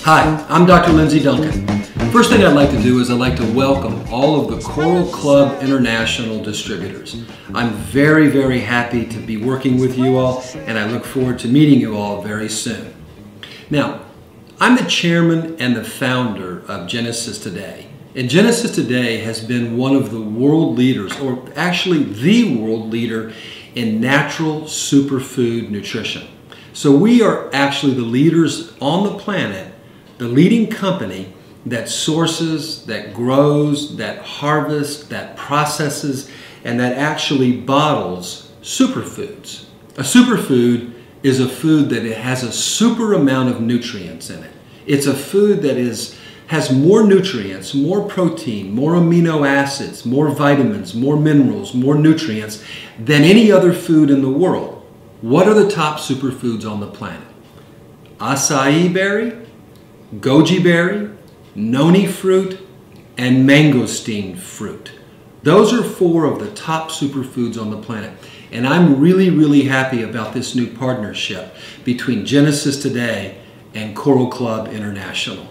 Hi, I'm Dr. Lindsay Duncan. First thing I'd like to do is I'd like to welcome all of the Coral Club International distributors. I'm very, very happy to be working with you all, and I look forward to meeting you all very soon. Now, I'm the chairman and the founder of Genesis Today. And Genesis Today has been one of the world leaders, or actually the world leader, in natural superfood nutrition. So we are actually the leaders on the planet, the leading company that sources, that grows, that harvests, that processes, and that actually bottles superfoods. A superfood is a food that it has a super amount of nutrients in it. It's a food that has more nutrients, more protein, more amino acids, more vitamins, more minerals, more nutrients than any other food in the world. What are the top superfoods on the planet? Acai berry, Goji berry, Noni fruit, and Mangostan fruit. Those are 4 of the top superfoods on the planet. And I'm really, really happy about this new partnership between Genesis Today and Coral Club International.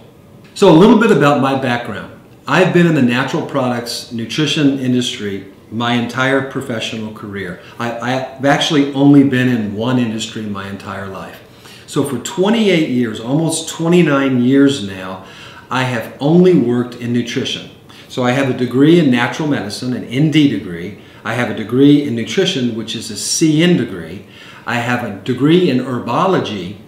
So a little bit about my background. I've been in the natural products nutrition industry my entire professional career. I've actually only been in one industry my entire life. So for 28 years, almost 29 years now, I have only worked in nutrition. So I have a degree in natural medicine, an ND degree. I have a degree in nutrition, which is a CN degree. I have a degree in herbology,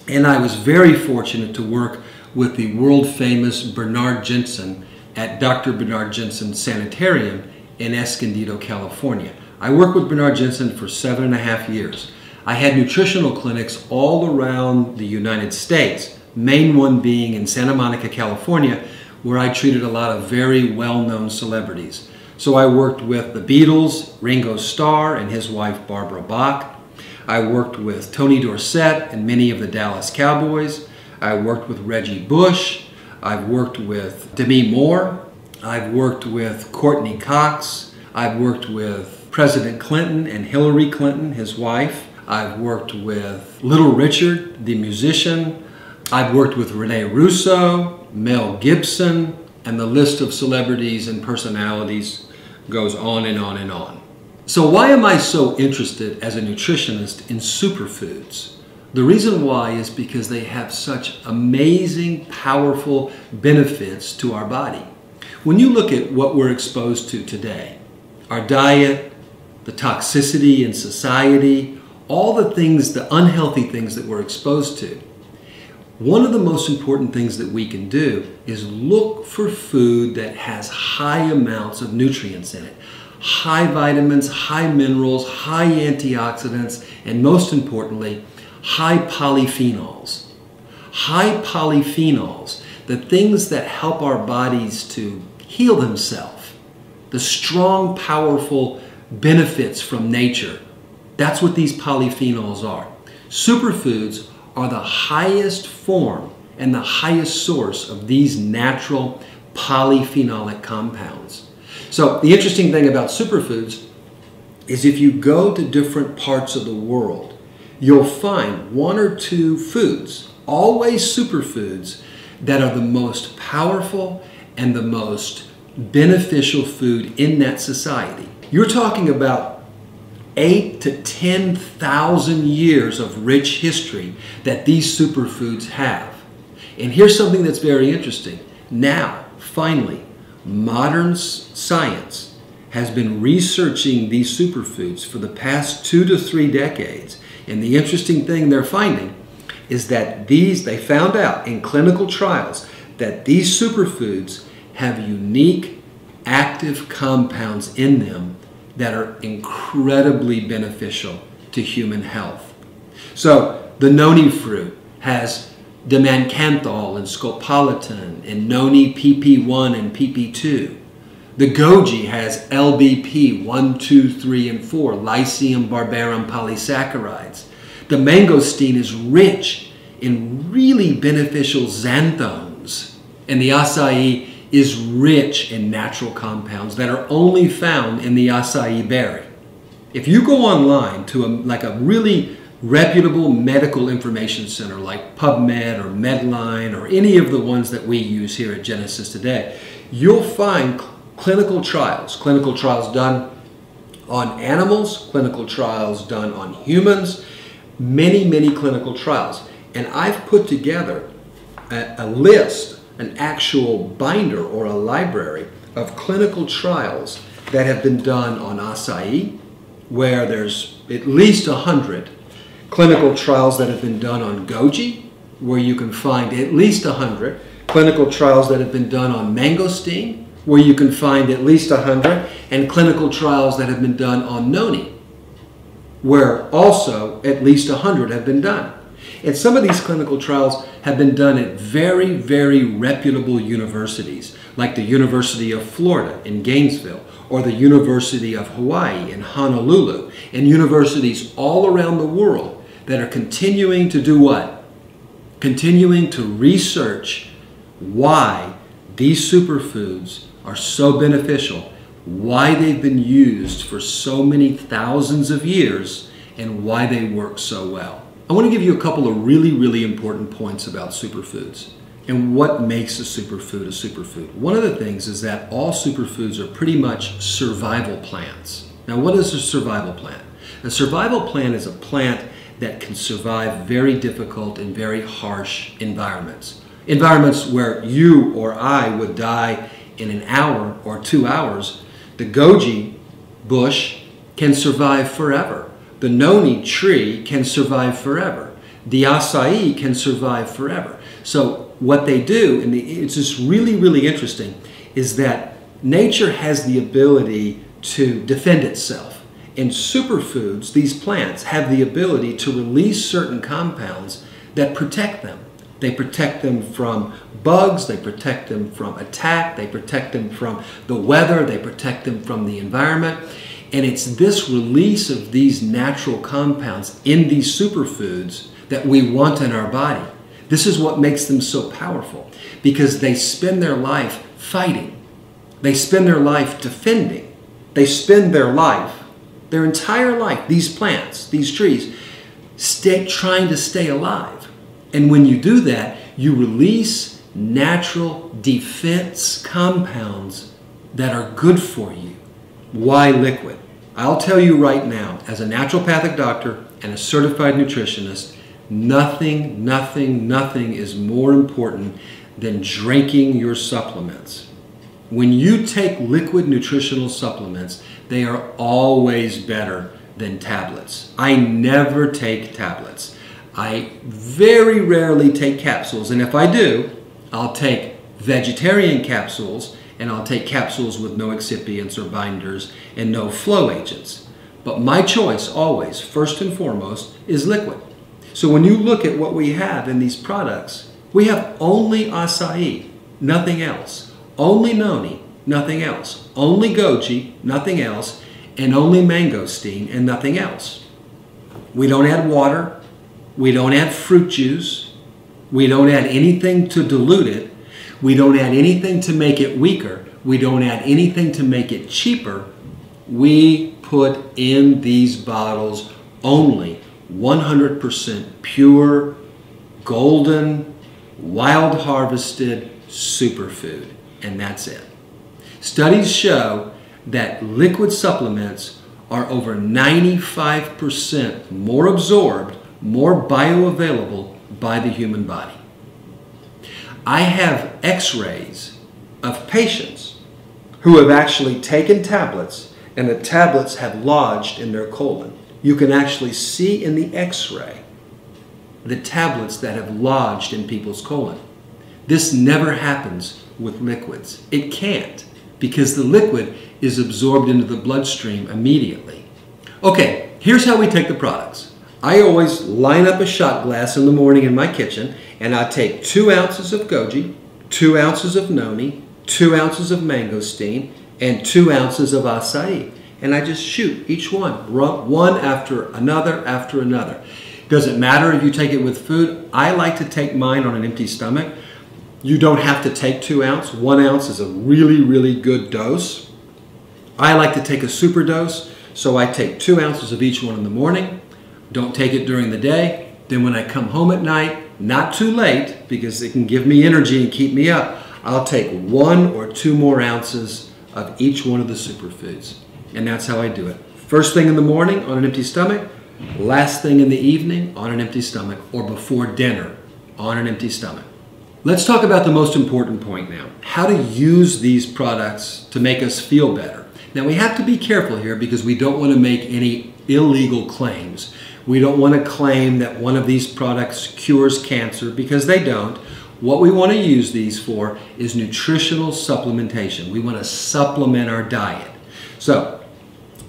and I was very fortunate to work with the world famous Bernard Jensen at Dr. Bernard Jensen Sanitarium in Escondido, California. I worked with Bernard Jensen for 7.5 years. I had nutritional clinics all around the United States, main one being in Santa Monica, California, where I treated a lot of very well-known celebrities. So I worked with the Beatles, Ringo Starr and his wife Barbara Bach. I worked with Tony Dorsett and many of the Dallas Cowboys. I worked with Reggie Bush. I've worked with Demi Moore. I've worked with Courtney Cox. I've worked with President Clinton and Hillary Clinton, his wife. I've worked with Little Richard, the musician. I've worked with Rene Russo, Mel Gibson, and the list of celebrities and personalities goes on and on and on. So why am I so interested as a nutritionist in superfoods? The reason why is because they have such amazing, powerful benefits to our body. When you look at what we're exposed to today, our diet, the toxicity in society, all the things, the unhealthy things that we're exposed to, one of the most important things that we can do is look for food that has high amounts of nutrients in it. High vitamins, high minerals, high antioxidants, and most importantly, high polyphenols. High polyphenols, the things that help our bodies to heal themselves, the strong, powerful benefits from nature. That's what these polyphenols are. Superfoods are the highest form and the highest source of these natural polyphenolic compounds. So the interesting thing about superfoods is if you go to different parts of the world, you'll find 1 or 2 foods, always superfoods, that are the most powerful and the most beneficial food in that society. You're talking about 8,000 to 10,000 years of rich history that these superfoods have. And here's something that's very interesting. Now, finally, modern science has been researching these superfoods for the past 2 to 3 decades. And the interesting thing they're finding is that they found out in clinical trials that these superfoods have unique active compounds in them that are incredibly beneficial to human health. So the Noni fruit has dimancanthol and scopolamine and Noni PP1 and PP2. The Goji has LBP 1, 2, 3, and 4, Lycium Barbarum polysaccharides. The Mangostan is rich in really beneficial xanthones, and the acai is rich in natural compounds that are only found in the acai berry. If you go online to like a really reputable medical information center like PubMed or Medline or any of the ones that we use here at Genesis Today, you'll find clinical trials done on animals, clinical trials done on humans, many clinical trials. And I've put together a list, an actual binder or a library of clinical trials that have been done on acai, where there's at least 100 clinical trials that have been done on goji, where you can find at least 100 clinical trials that have been done on mangosteen, where you can find at least 100, and clinical trials that have been done on noni, where also at least 100 have been done. And some of these clinical trials have been done at very reputable universities, like the University of Florida in Gainesville, or the University of Hawaii in Honolulu, and universities all around the world that are continuing to do what? Continuing to research why these superfoods are so beneficial, why they've been used for so many thousands of years, and why they work so well. I want to give you a couple of really important points about superfoods and what makes a superfood a superfood. One of the things is that all superfoods are pretty much survival plants. Now, what is a survival plant? A survival plant is a plant that can survive very difficult and very harsh environments. Environments where you or I would die in an hour or 2 hours. The goji bush can survive forever. The noni tree can survive forever. The acai can survive forever. So what they do, and it's just really interesting, is that nature has the ability to defend itself. And superfoods, these plants, have the ability to release certain compounds that protect them. They protect them from bugs, they protect them from attack, they protect them from the weather, they protect them from the environment. And it's this release of these natural compounds in these superfoods that we want in our body. This is what makes them so powerful, because they spend their life fighting. They spend their life defending. They spend their life, their entire life, these plants, these trees, trying to stay alive. And when you do that, you release natural defense compounds that are good for you. Why liquid? I'll tell you right now, as a naturopathic doctor and a certified nutritionist, nothing is more important than drinking your supplements. When you take liquid nutritional supplements, they are always better than tablets. I never take tablets. I very rarely take capsules, and if I do, I'll take vegetarian capsules, and I'll take capsules with no excipients or binders and no flow agents. But my choice always, first and foremost, is liquid. So when you look at what we have in these products, we have only acai, nothing else. Only noni, nothing else. Only goji, nothing else. And only mangosteen and nothing else. We don't add water. We don't add fruit juice. We don't add anything to dilute it. We don't add anything to make it weaker. We don't add anything to make it cheaper. We put in these bottles only 100% pure, golden, wild harvested superfood. And that's it. Studies show that liquid supplements are over 95% more absorbed, more bioavailable by the human body. I have x-rays of patients who have actually taken tablets, and the tablets have lodged in their colon. You can actually see in the x-ray the tablets that have lodged in people's colon. This never happens with liquids. It can't, because the liquid is absorbed into the bloodstream immediately. Okay, here's how we take the products. I always line up a shot glass in the morning in my kitchen, and I take 2 ounces of goji, 2 ounces of noni, 2 ounces of mangosteen, and 2 ounces of acai. And I just shoot each one after another. Doesn't matter if you take it with food. I like to take mine on an empty stomach. You don't have to take 2 ounces. 1 ounce is a really good dose. I like to take a super dose. So I take 2 ounces of each one in the morning, don't take it during the day. Then when I come home at night, not too late, because it can give me energy and keep me up, I'll take 1 or 2 more ounces of each one of the superfoods. And that's how I do it. First thing in the morning on an empty stomach, last thing in the evening on an empty stomach, or before dinner on an empty stomach. Let's talk about the most important point now, how to use these products to make us feel better. Now we have to be careful here because we don't want to make any illegal claims. We don't want to claim that one of these products cures cancer, because they don't. What we want to use these for is nutritional supplementation. We want to supplement our diet. So,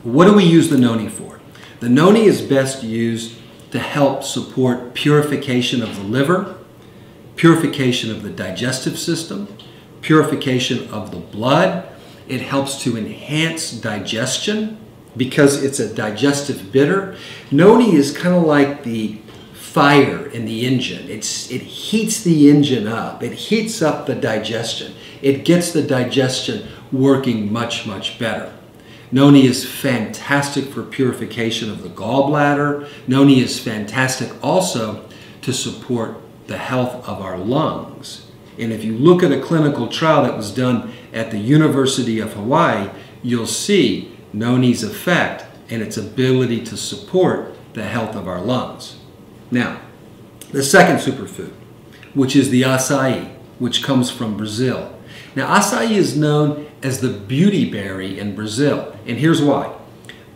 what do we use the Noni for? The Noni is best used to help support purification of the liver, purification of the digestive system, purification of the blood. It helps to enhance digestion because it's a digestive bitter. Noni is kind of like the fire in the engine. It heats the engine up. It heats up the digestion. It gets the digestion working much, much better. Noni is fantastic for purification of the gallbladder. Noni is fantastic also to support the health of our lungs. And if you look at a clinical trial that was done at the University of Hawaii, you'll see Noni's effect and its ability to support the health of our lungs. Now, the second superfood, which is the acai, which comes from Brazil. Now, acai is known as the beauty berry in Brazil, and here's why.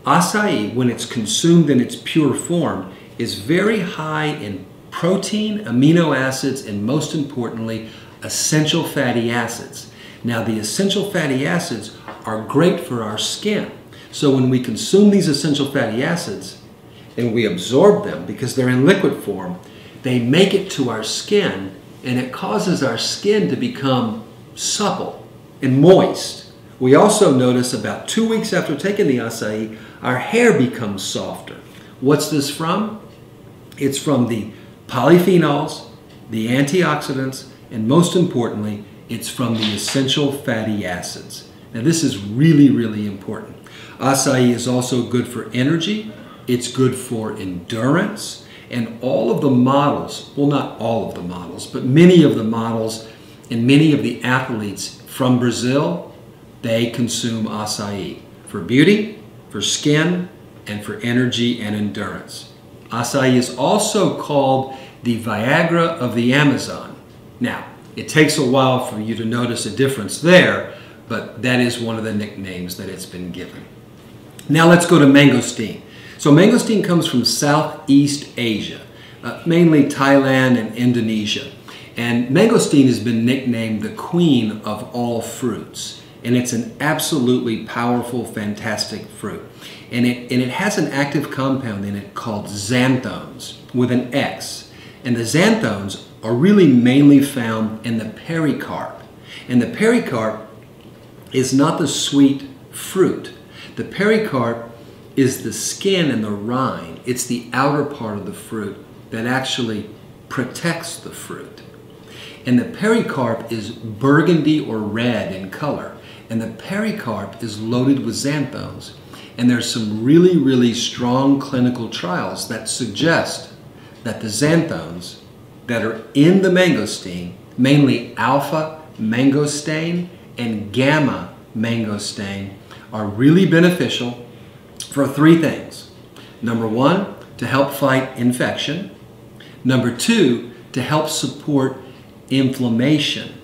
Acai, when it's consumed in its pure form, is very high in protein, amino acids, and most importantly, essential fatty acids. Now, the essential fatty acids are great for our skin. So when we consume these essential fatty acids and we absorb them because they're in liquid form, they make it to our skin, and it causes our skin to become supple and moist. We also notice about 2 weeks after taking the acai, our hair becomes softer. What's this from? It's from the polyphenols, the antioxidants, and most importantly, it's from the essential fatty acids. Now this is really, really important. Acai is also good for energy, it's good for endurance, and all of the models, well not all of the models, but many of the models and many of the athletes from Brazil, they consume acai for beauty, for skin, and for energy and endurance. Acai is also called the Viagra of the Amazon. Now, it takes a while for you to notice a difference there, but that is one of the nicknames that it's been given. Now let's go to mangosteen. So mangosteen comes from Southeast Asia, mainly Thailand and Indonesia. And mangosteen has been nicknamed the queen of all fruits. And it's an absolutely powerful, fantastic fruit. And it has an active compound in it called xanthones with an X. And the xanthones are really mainly found in the pericarp. And the pericarp is not the sweet fruit. The pericarp is the skin and the rind. It's the outer part of the fruit that actually protects the fruit. And the pericarp is burgundy or red in color. And the pericarp is loaded with xanthones. And there's some really, really strong clinical trials that suggest that the xanthones that are in the mangosteen, mainly alpha mangostan and gamma mangostan, are really beneficial for 3 things. Number 1, to help fight infection. Number 2, to help support inflammation.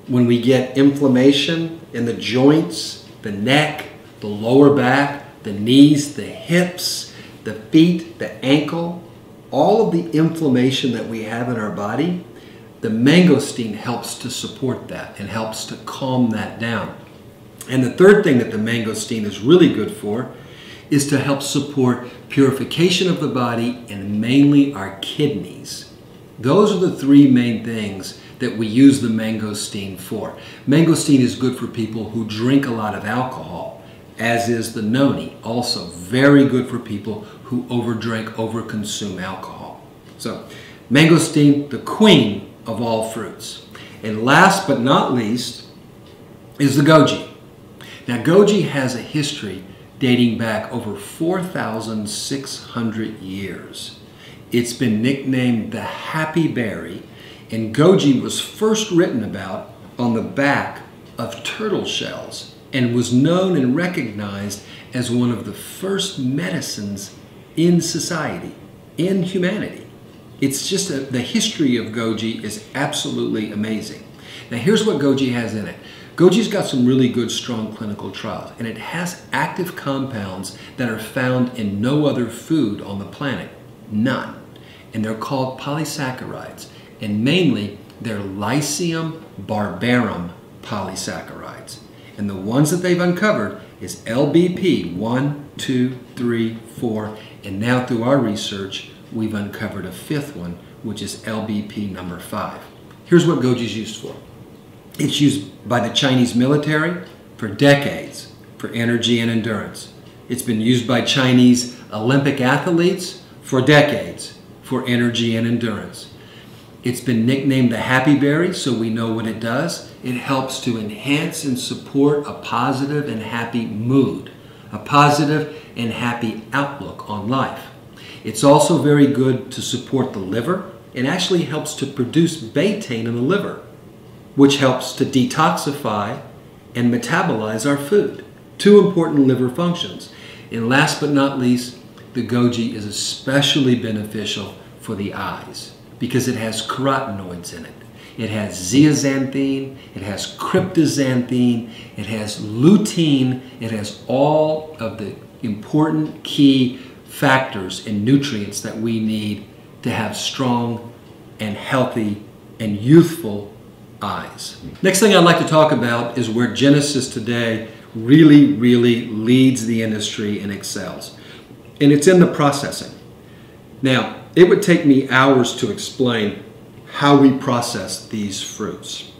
When we get inflammation in the joints, the neck, the lower back, the knees, the hips, the feet, the ankle, all of the inflammation that we have in our body, the mangosteen helps to support that and helps to calm that down. And the third thing that the mangosteen is really good for is to help support purification of the body and mainly our kidneys. Those are the 3 main things that we use the mangosteen for. Mangosteen is good for people who drink a lot of alcohol, as is the Noni, also very good for people who overdrink, overconsume alcohol. So, mangosteen, the queen of all fruits. And last but not least is the goji. Now, goji has a history dating back over 4,600 years. It's been nicknamed the happy berry, and goji was first written about on the back of turtle shells and was known and recognized as one of the first medicines in society, in humanity. It's just the history of goji is absolutely amazing. Now here's what goji has in it. Goji's got some really good, strong clinical trials, and it has active compounds that are found in no other food on the planet. None. And they're called polysaccharides, and mainly they're Lycium Barbarum polysaccharides. And the ones that they've uncovered is LBP 1, 2, 3, 4, and now through our research, we've uncovered a fifth one, which is LBP number 5. Here's what goji is used for. It's used by the Chinese military for decades for energy and endurance. It's been used by Chinese Olympic athletes for decades for energy and endurance. It's been nicknamed the happy berry, so we know what it does. It helps to enhance and support a positive and happy mood, a positive and happy outlook on life. It's also very good to support the liver and actually helps to produce betaine in the liver, which helps to detoxify and metabolize our food. 2 important liver functions. And last but not least, the goji is especially beneficial for the eyes because it has carotenoids in it. It has zeaxanthin, it has cryptoxanthin, it has lutein, it has all of the important key factors and nutrients that we need to have strong and healthy and youthful eyes. Next thing I'd like to talk about is where Genesis today really leads the industry and excels. And it's in the processing. Now, it would take me hours to explain how we process these fruits.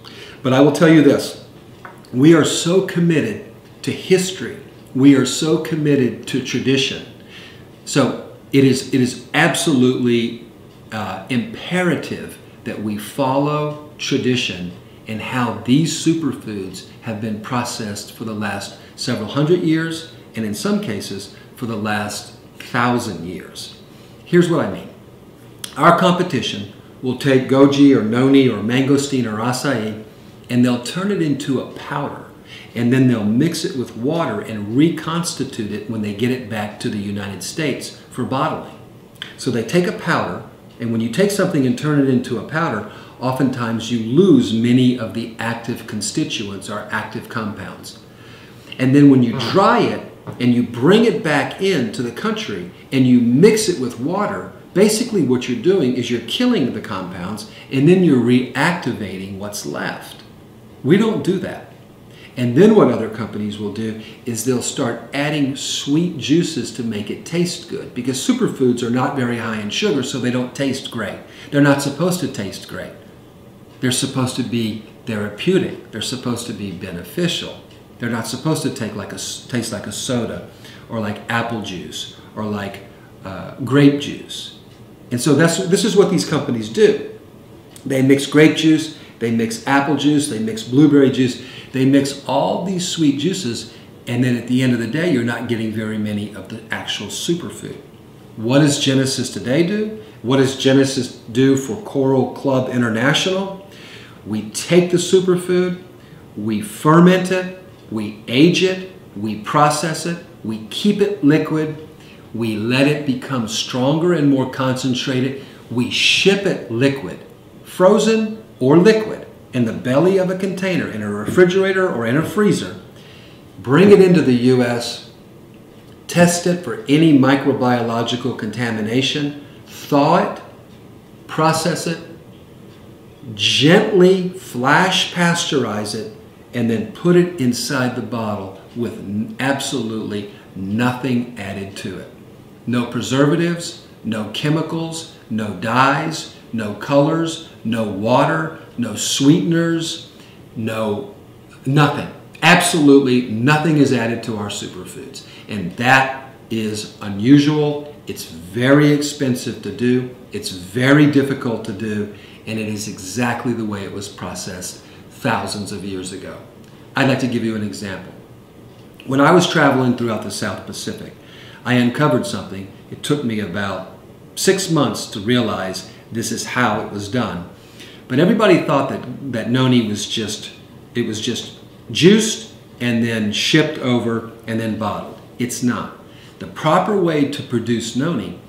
But I will tell you this, we are so committed to history. We are so committed to tradition. So it is absolutely imperative that we follow tradition and how these superfoods have been processed for the last several hundred years, and in some cases for the last 1,000 years. Here's what I mean. Our competition will take goji or noni or mangosteen or acai, and they'll turn it into a powder, and then they'll mix it with water and reconstitute it when they get it back to the United States for bottling. So they take a powder, and when you take something and turn it into a powder, oftentimes you lose many of the active constituents or active compounds. And then when you dry it and you bring it back into the country and you mix it with water, basically what you're doing is you're killing the compounds and then you're reactivating what's left. We don't do that. And then what other companies will do is they'll start adding sweet juices to make it taste good, because superfoods are not very high in sugar, so they don't taste great. They're not supposed to taste great. They're supposed to be therapeutic. They're supposed to be beneficial. They're not supposed to taste like a soda or like apple juice or like grape juice. And so this is what these companies do. They mix grape juice, they mix apple juice, they mix blueberry juice, they mix all these sweet juices, and then at the end of the day, you're not getting very many of the actual superfood. What does Genesis today do? What does Genesis do for Coral Club International? We take the superfood, we ferment it, we age it, we process it, we keep it liquid, we let it become stronger and more concentrated, we ship it liquid, frozen or liquid, in the belly of a container, in a refrigerator or in a freezer, bring it into the U.S., test it for any microbiological contamination, thaw it, process it, gently flash pasteurize it, and then put it inside the bottle with absolutely nothing added to it. No preservatives, no chemicals, no dyes, no colors, no water, no sweeteners, nothing. Absolutely nothing is added to our superfoods. And that is unusual. It's very expensive to do. It's very difficult to do. And it is exactly the way it was processed thousands of years ago. I'd like to give you an example. When I was traveling throughout the South Pacific, I uncovered something. It took me about 6 months to realize this is how it was done. But everybody thought that Noni was just juiced and then shipped over and then bottled. It's not. The proper way to produce Noni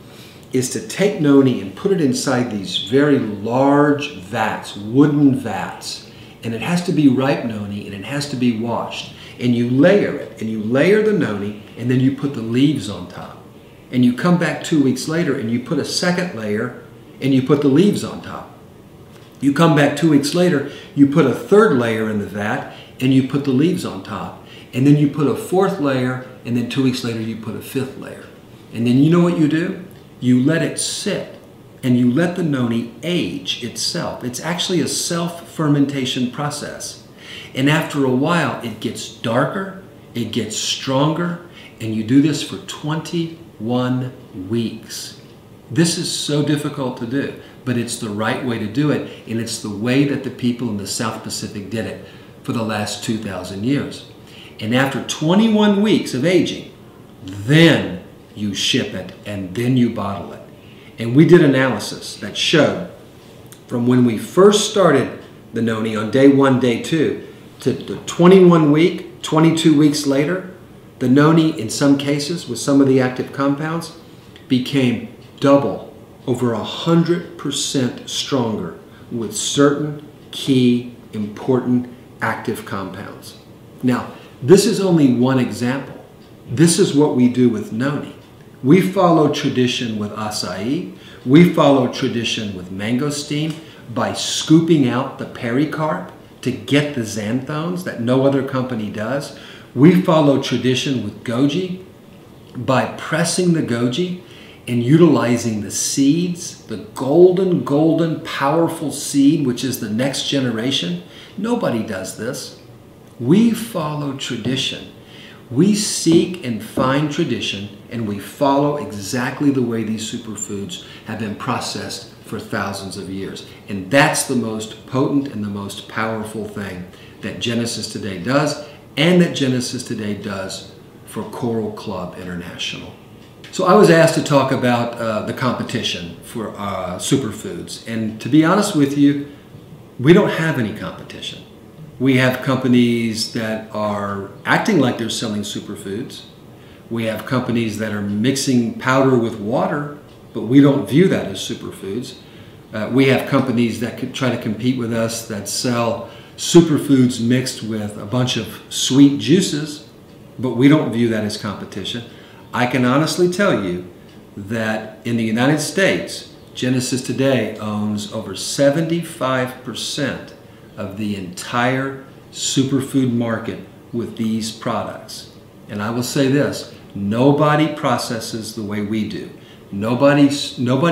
is to take Noni and put it inside these very large vats, wooden vats. And it has to be ripe Noni, and it has to be washed. And you layer it, and you layer the Noni, and then you put the leaves on top. And you come back 2 weeks later, and you put a second layer, and you put the leaves on top. You come back 2 weeks later, you put a third layer in the vat, and you put the leaves on top. And then you put a fourth layer, and then 2 weeks later, you put a fifth layer. And then you know what you do? You let it sit, and you let the Noni age itself. It's actually a self-fermentation process. And after a while, it gets darker, it gets stronger, and you do this for 21 weeks. This is so difficult to do, but it's the right way to do it, and it's the way that the people in the South Pacific did it for the last 2,000 years. And after 21 weeks of aging, then you ship it, and then you bottle it. And we did analysis that showed from when we first started the Noni on day 1, day 2, to the 21 week, 22 weeks later, the Noni, in some cases, with some of the active compounds, became double, over 100% stronger with certain key, important active compounds. Now, this is only one example. This is what we do with Noni. We follow tradition with acai. We follow tradition with mangosteen by scooping out the pericarp to get the xanthones that no other company does. We follow tradition with Goji by pressing the Goji and utilizing the seeds, the golden, powerful seed, which is the next generation. Nobody does this. We follow tradition. We seek and find tradition, and we follow exactly the way these superfoods have been processed for thousands of years. And that's the most potent and the most powerful thing that Genesis Today does, and that Genesis Today does for Coral Club International. So I was asked to talk about the competition for superfoods. And to be honest with you, we don't have any competition. We have companies that are acting like they're selling superfoods. We have companies that are mixing powder with water, but we don't view that as superfoods. We have companies that could try to compete with us that sell superfoods mixed with a bunch of sweet juices, but we don't view that as competition. I can honestly tell you that in the United States, Genesis Today owns over 75% of the entire superfood market with these products. And I will say this, nobody processes the way we do. Nobody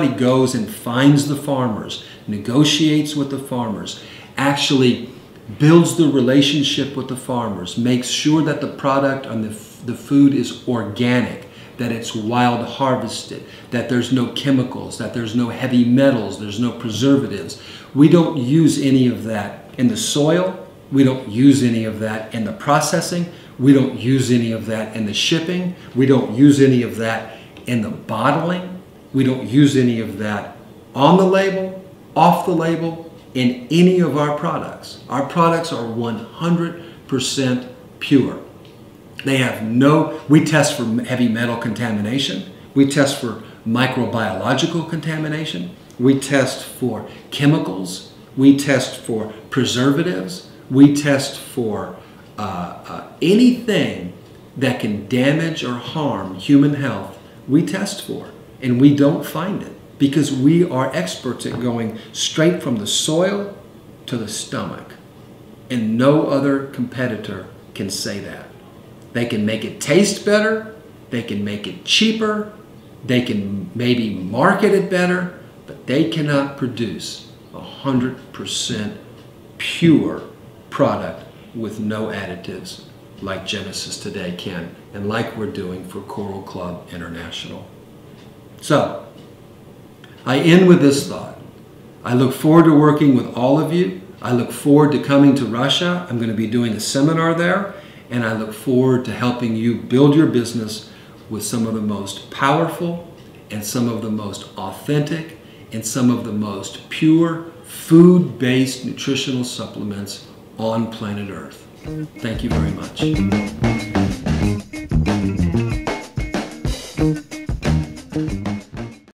goes and finds the farmers, negotiates with the farmers, actually builds the relationship with the farmers, makes sure that the product and the food is organic, that it's wild harvested, that there's no chemicals, that there's no heavy metals, there's no preservatives. We don't use any of that in the soil. We don't use any of that in the processing. We don't use any of that in the shipping. We don't use any of that in the bottling. We don't use any of that on the label, off the label, in any of our products. Our products are 100% pure. They have we test for heavy metal contamination. We test for microbiological contamination. We test for chemicals. We test for preservatives. We test for anything that can damage or harm human health. We test for, and we don't find it because we are experts at going straight from the soil to the stomach. And no other competitor can say that. They can make it taste better. They can make it cheaper. They can maybe market it better, but they cannot produce 100% pure product with no additives like Genesis Today can, and like we're doing for Coral Club International. So, I end with this thought. I look forward to working with all of you. I look forward to coming to Russia. I'm going to be doing a seminar there, and I look forward to helping you build your business with some of the most powerful and some of the most authentic and some of the most pure food-based nutritional supplements on planet Earth. Thank you very much.